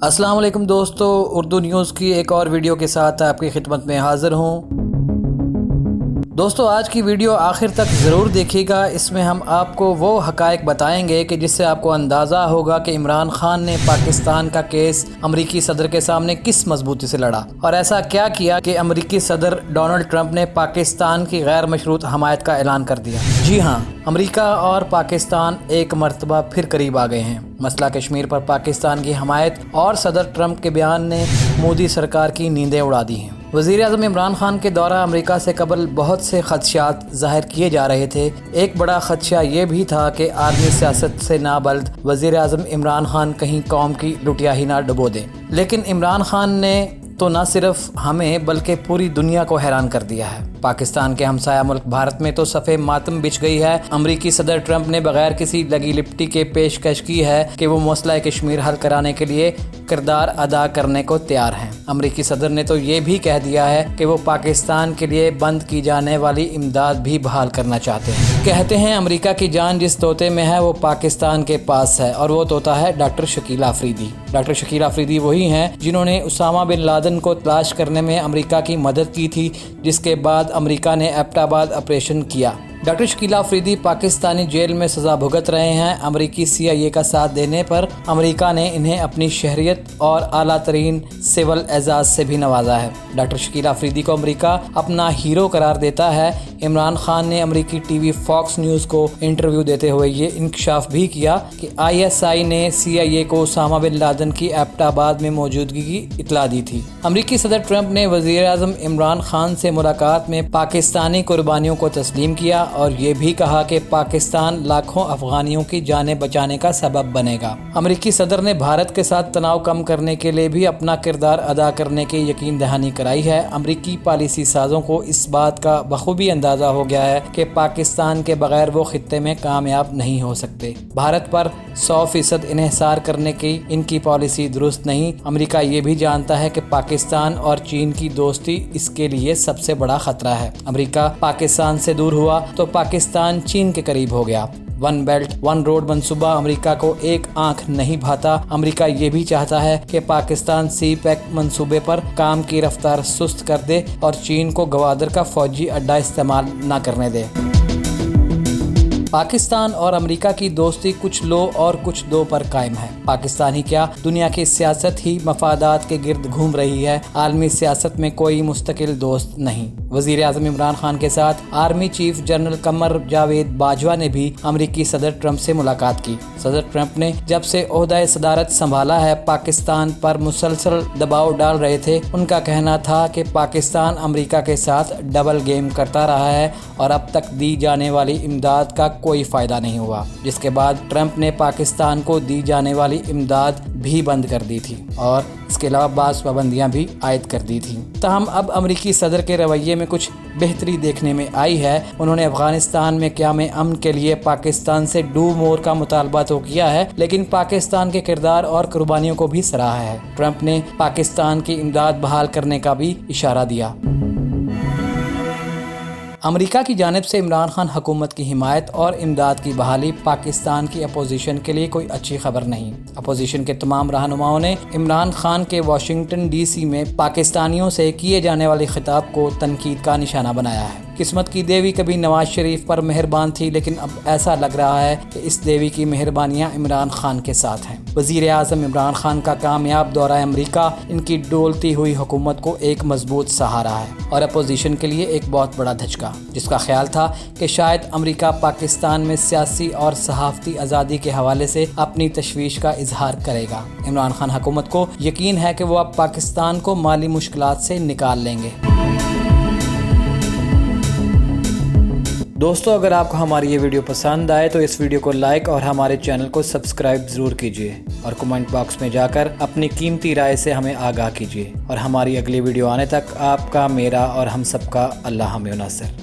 السلام علیکم دوستو، اردو نیوز کی ایک اور ویڈیو کے ساتھ آپ کی خدمت میں حاضر ہوں۔ دوستو آج کی ویڈیو آخر تک ضرور دیکھیے گا، اس میں ہم آپ کو وہ حقائق بتائیں گے کہ جس سے آپ کو اندازہ ہوگا کہ عمران خان نے پاکستان کا کیس امریکی صدر کے سامنے کس مضبوطی سے لڑا اور ایسا کیا کیا کہ امریکی صدر ڈونلڈ ٹرمپ نے پاکستان کی غیر مشروط حمایت کا اعلان کر دیا۔ جی ہاں، امریکہ اور پاکستان ایک مرتبہ پھر قریب آ گئے ہیں۔ مسئلہ کشمیر پر پاکستان کی حمایت اور صدر ٹرمپ کے بیان نے مودی سرکار کی نیندیں اڑا دی ہیں۔ وزیر اعظم عمران خان کے دورہ امریکہ سے قبل بہت سے خدشات ظاہر کیے جا رہے تھے۔ ایک بڑا خدشہ یہ بھی تھا کہ عالمی سیاست سے نابلد وزیر اعظم عمران خان کہیں قوم کی لٹیا ہی نہ ڈبو دیں، لیکن عمران خان نے تو نہ صرف ہمیں بلکہ پوری دنیا کو حیران کر دیا ہے۔ پاکستان کے ہمسایہ ملک بھارت میں تو صف ماتم بچھ گئی ہے۔ امریکی صدر ٹرمپ نے بغیر کسی لگی لپٹی کے پیشکش کی ہے کہ وہ مسئلہ کشمیر حل کرانے کے لیے کردار ادا کرنے کو تیار ہیں۔ امریکی صدر نے تو یہ بھی کہہ دیا ہے کہ وہ پاکستان کے لیے بند کی جانے والی امداد بھی بحال کرنا چاہتے ہیں۔ کہتے ہیں امریکہ کی جان جس طوطے میں ہے وہ پاکستان کے پاس ہے، اور وہ طوطا ہے ڈاکٹر شکیل آفریدی۔ ڈاکٹر شکیل آفریدی وہی ہیں جنہوں نے اسامہ بن لادن کو تلاش کرنے میں امریکہ کی مدد کی تھی، جس کے بعد امریکہ نے ایبٹ آباد آپریشن کیا۔ ڈاکٹر شکیل آفریدی پاکستانی جیل میں سزا بھگت رہے ہیں۔ امریکی CIA کا ساتھ دینے پر امریکہ نے انہیں اپنی شہریت اور اعلیٰ ترین سول اعزاز سے بھی نوازا ہے۔ ڈاکٹر شکیل آفریدی کو امریکہ اپنا ہیرو قرار دیتا ہے۔ عمران خان نے امریکی ٹی وی فاکس نیوز کو انٹرویو دیتے ہوئے یہ انکشاف بھی کیا کہ ISI نے CIA کو اسامہ بن لادن کی ایبٹ آباد میں موجودگی کی اطلاع دی تھی۔ امریکی صدر ٹرمپ نے وزیر اعظم عمران خان سے ملاقات میں پاکستانی قربانیوں کو تسلیم کیا اور یہ بھی کہا کہ پاکستان لاکھوں افغانیوں کی جانیں بچانے کا سبب بنے گا۔ امریکی صدر نے بھارت کے ساتھ تناؤ کم کرنے کے لیے بھی اپنا کردار ادا کرنے کی یقین دہانی کرائی ہے۔ امریکی پالیسی سازوں کو اس بات کا بخوبی اندازہ ہو گیا ہے کہ پاکستان کے بغیر وہ خطے میں کامیاب نہیں ہو سکتے۔ بھارت پر 100% انحصار کرنے کی ان کی پالیسی درست نہیں۔ امریکہ یہ بھی جانتا ہے کہ پاکستان اور چین کی دوستی اس کے لیے سب سے بڑا خطرہ ہے۔ امریکہ پاکستان سے دور ہوا تو پاکستان چین کے قریب ہو گیا۔ ون بیلٹ ون روڈ منصوبہ امریکہ کو ایک آنکھ نہیں بھاتا۔ امریکہ یہ بھی چاہتا ہے کہ پاکستان سی پیک منصوبے پر کام کی رفتار سست کر دے اور چین کو گوادر کا فوجی اڈہ استعمال نہ کرنے دے۔ پاکستان اور امریکہ کی دوستی کچھ لو اور کچھ دو پر قائم ہے۔ پاکستان ہی کیا، دنیا کی سیاست ہی مفادات کے گرد گھوم رہی ہے۔ عالمی سیاست میں کوئی مستقل دوست نہیں۔ وزیر اعظم عمران خان کے ساتھ army chief general Qamar Javed Bajwa نے بھی امریکی صدر ٹرمپ سے ملاقات کی۔ صدر ٹرمپ نے جب سے عہدہ صدارت سنبھالا ہے پاکستان پر مسلسل دباؤ ڈال رہے تھے۔ ان کا کہنا تھا کہ پاکستان امریکہ کے ساتھ ڈبل گیم کرتا رہا ہے اور اب تک دی جانے والی امداد کا کوئی فائدہ نہیں ہوا، جس کے بعد ٹرمپ نے پاکستان کو دی جانے والی امداد بھی بند کر دی تھی اور اس کے علاوہ بعض پابندیاں بھی عائد کر دی تھیں۔ تاہم اب امریکی صدر کے رویے میں کچھ بہتری دیکھنے میں آئی ہے۔ انہوں نے افغانستان میں قیام امن کے لیے پاکستان سے ڈو مور کا مطالبہ تو کیا ہے، لیکن پاکستان کے کردار اور قربانیوں کو بھی سراہا ہے۔ ٹرمپ نے پاکستان کی امداد بحال کرنے کا بھی اشارہ دیا۔ امریکہ کی جانب سے عمران خان حکومت کی حمایت اور امداد کی بحالی پاکستان کی اپوزیشن کے لیے کوئی اچھی خبر نہیں۔ اپوزیشن کے تمام رہنماؤں نے عمران خان کے واشنگٹن DC میں پاکستانیوں سے کیے جانے والے خطاب کو تنقید کا نشانہ بنایا ہے۔ قسمت کی دیوی کبھی نواز شریف پر مہربان تھی، لیکن اب ایسا لگ رہا ہے کہ اس دیوی کی مہربانیاں عمران خان کے ساتھ ہیں۔ وزیر اعظم عمران خان کا کامیاب دورہ امریکہ ان کی ڈولتی ہوئی حکومت کو ایک مضبوط سہارا ہے اور اپوزیشن کے لیے ایک بہت بڑا دھچکا، جس کا خیال تھا کہ شاید امریکہ پاکستان میں سیاسی اور صحافتی آزادی کے حوالے سے اپنی تشویش کا اظہار کرے گا۔ عمران خان حکومت کو یقین ہے کہ وہ اب پاکستان کو مالی مشکلات سے نکال لیں گے۔ دوستو اگر آپ کو ہماری یہ ویڈیو پسند آئے تو اس ویڈیو کو لائک اور ہمارے چینل کو سبسکرائب ضرور کیجیے اور کمنٹ باکس میں جا کر اپنی قیمتی رائے سے ہمیں آگاہ کیجیے، اور ہماری اگلی ویڈیو آنے تک آپ کا، میرا اور ہم سب کا اللہ حامی و ناصر۔